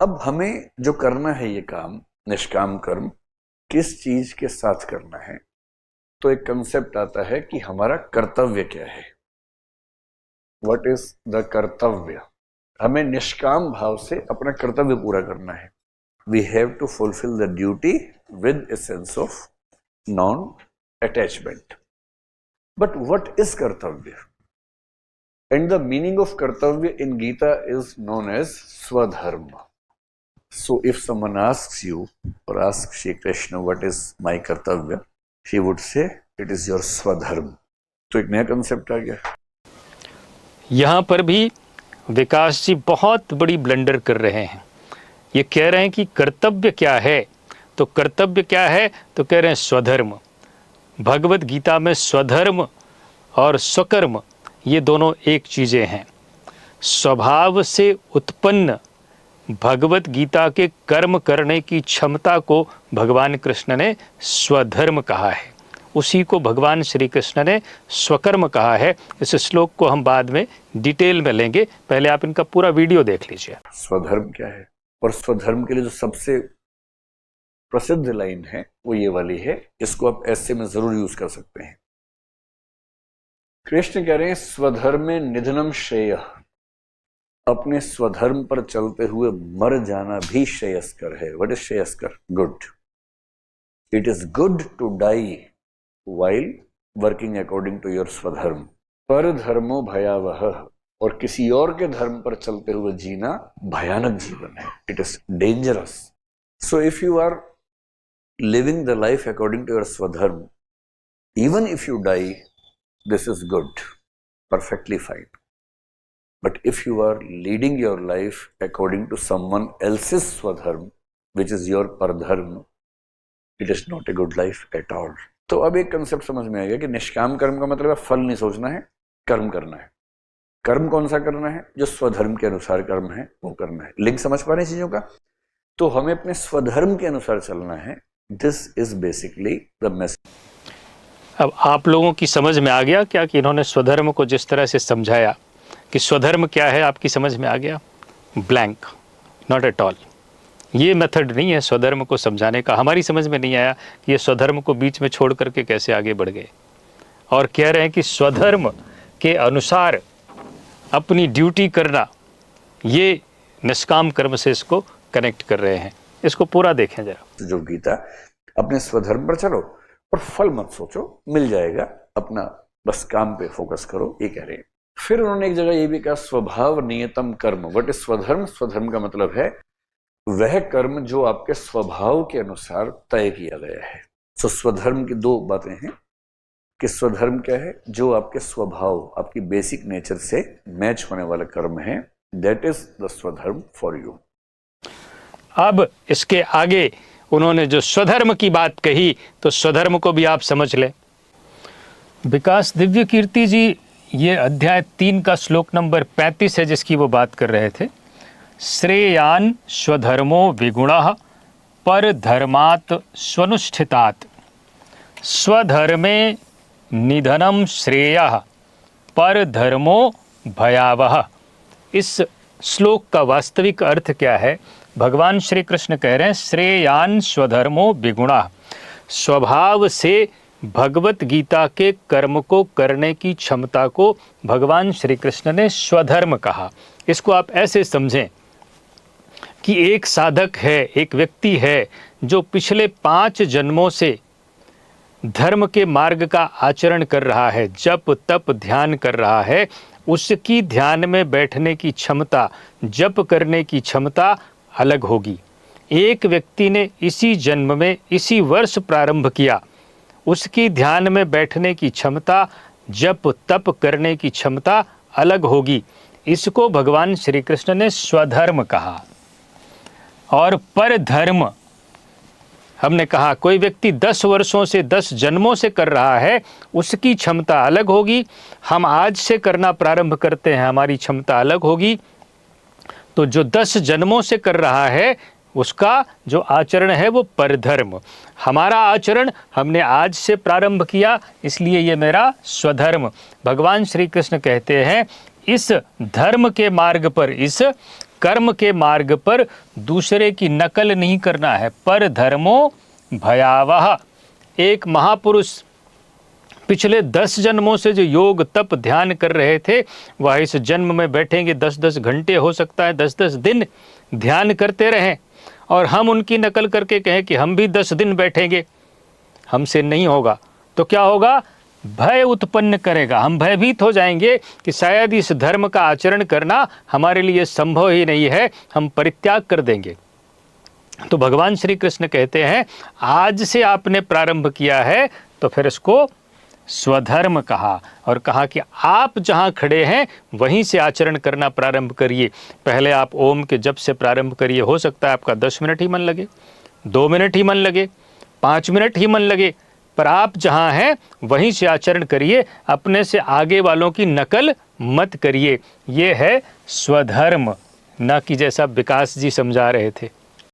अब हमें जो करना है ये काम, निष्काम कर्म, किस चीज के साथ करना है? तो एक कंसेप्ट आता है कि हमारा कर्तव्य क्या है, व्हाट इज द कर्तव्य। हमें निष्काम भाव से अपना कर्तव्य पूरा करना है। We have to fulfil the duty with a sense of non attachment. But what is कर्तव्य? एंड द मीनिंग ऑफ कर्तव्य in Gita is known as स्वधर्म। So if someone asks you or asks Shri Krishna, what is my कर्तव्य, he would say it is your स्वधर्म। तो एक नया concept आ गया। यहाँ पर भी विकास जी बहुत बड़ी ब्लंडर कर रहे हैं। ये कह रहे हैं कि कर्तव्य क्या है, तो कर्तव्य क्या है तो कह रहे हैं स्वधर्म। भगवत गीता में स्वधर्म और स्वकर्म ये दोनों एक चीज़ें हैं। स्वभाव से उत्पन्न भगवत गीता के कर्म करने की क्षमता को भगवान कृष्ण ने स्वधर्म कहा है, उसी को भगवान श्री कृष्ण ने स्वकर्म कहा है। इस श्लोक को हम बाद में डिटेल में लेंगे, पहले आप इनका पूरा वीडियो देख लीजिए। स्वधर्म क्या है, और स्वधर्म के लिए जो सबसे प्रसिद्ध लाइन है वो ये वाली है, इसको आप ऐसे में जरूर यूज कर सकते हैं। कृष्ण कह रहे हैं स्वधर्मे निधनम श्रेय, अपने स्वधर्म पर चलते हुए मर जाना भी श्रेयस्कर है। व्हाट इज श्रेयस्कर? Good. It is good to die while working according to your स्वधर्म। पर धर्मो भयावह, और किसी और के धर्म पर चलते हुए जीना भयानक जीवन है। It is dangerous. So if you are living the life according to your स्वधर्म, even if you die, this is good, perfectly fine. But if you are leading your life according to someone else's swadharma, which is your pardharma, it is not a good life at all. तो अब एक concept समझ में आ गया कि निष्काम कर्म का मतलब है फल नहीं सोचना है, कर्म करना है। कर्म कौन सा करना है? जो स्वधर्म के अनुसार कर्म है वो करना है। लिंक समझ पा रहे हैं चीजों का? तो हमें अपने स्वधर्म के अनुसार चलना है। This is basically the message. अब आप लोगों की समझ में आ गया क्या कि इन्होंने स्वधर्म को जिस तरह से समझाया कि स्वधर्म क्या है, आपकी समझ में आ गया? Blank, not at all. ये मेथड नहीं है स्वधर्म को समझाने का। हमारी समझ में नहीं आया कि ये स्वधर्म को बीच में छोड़ करके कैसे आगे बढ़ गए, और कह रहे हैं कि स्वधर्म के अनुसार अपनी ड्यूटी करना, ये निष्काम कर्म से इसको कनेक्ट कर रहे हैं। इसको पूरा देखें जरा। जो गीता, अपने स्वधर्म पर चलो और फल मत सोचो, मिल जाएगा, अपना बस काम पे फोकस करो, ये कह रहे हैं। फिर उन्होंने एक जगह ये भी कहा स्वभाव नियतम कर्म। व्हाट इज स्वधर्म? स्वधर्म का मतलब है वह कर्म जो आपके स्वभाव के अनुसार तय किया गया है। तो स्वधर्म की दो बातें हैं कि स्वधर्म क्या है? जो आपके स्वभाव, आपकी बेसिक नेचर से मैच होने वाला कर्म है, दैट इज द स्वधर्म फॉर यू। अब इसके आगे उन्होंने जो स्वधर्म की बात कही, तो स्वधर्म को भी आप समझ लें। विकास दिव्य कीर्ति जी, ये अध्याय 3 का श्लोक नंबर 35 है जिसकी वो बात कर रहे थे। श्रेयान स्वधर्मो विगुणः पर धर्मात् स्वनुष्ठितात्, स्वधर्मे निधनम श्रेयः पर धर्मो भयावह। इस श्लोक का वास्तविक अर्थ क्या है? भगवान श्री कृष्ण कह रहे हैं श्रेयान स्वधर्मो विगुणः, स्वभाव से भगवत गीता के कर्म को करने की क्षमता को भगवान श्री कृष्ण ने स्वधर्म कहा। इसको आप ऐसे समझें कि एक साधक है, एक व्यक्ति है जो पिछले 5 जन्मों से धर्म के मार्ग का आचरण कर रहा है, जप तप ध्यान कर रहा है। उसकी ध्यान में बैठने की क्षमता, जप करने की क्षमता अलग होगी। एक व्यक्ति ने इसी जन्म में, इसी वर्ष प्रारंभ किया, उसकी ध्यान में बैठने की क्षमता, जप तप करने की क्षमता अलग होगी। इसको भगवान श्री कृष्ण ने स्वधर्म कहा। और पर धर्म, हमने कहा कोई व्यक्ति 10 वर्षों से, 10 जन्मों से कर रहा है, उसकी क्षमता अलग होगी। हम आज से करना प्रारंभ करते हैं, हमारी क्षमता अलग होगी। तो जो 10 जन्मों से कर रहा है, उसका जो आचरण है वो परधर्म। हमारा आचरण हमने आज से प्रारंभ किया, इसलिए ये मेरा स्वधर्म। भगवान श्री कृष्ण कहते हैं इस धर्म के मार्ग पर, इस कर्म के मार्ग पर दूसरे की नकल नहीं करना है। पर धर्मो भयावह। एक महापुरुष पिछले 10 जन्मों से जो योग तप ध्यान कर रहे थे, वह इस जन्म में बैठेंगे 10-10 घंटे, हो सकता है 10-10 दिन ध्यान करते रहें, और हम उनकी नकल करके कहें कि हम भी 10 दिन बैठेंगे। हमसे नहीं होगा। तो क्या होगा? भय उत्पन्न करेगा। हम भयभीत हो जाएंगे कि शायद इस धर्म का आचरण करना हमारे लिए संभव ही नहीं है, हम परित्याग कर देंगे। तो भगवान श्री कृष्ण कहते हैं, आज से आपने प्रारंभ किया है तो फिर इसको स्वधर्म कहा, और कहा कि आप जहाँ खड़े हैं वहीं से आचरण करना प्रारंभ करिए। पहले आप ओम के जप से प्रारंभ करिए। हो सकता है आपका 10 मिनट ही मन लगे, 2 मिनट ही मन लगे, 5 मिनट ही मन लगे, पर आप जहाँ हैं वहीं से आचरण करिए। अपने से आगे वालों की नकल मत करिए। ये है स्वधर्म, ना कि जैसा विकास जी समझा रहे थे।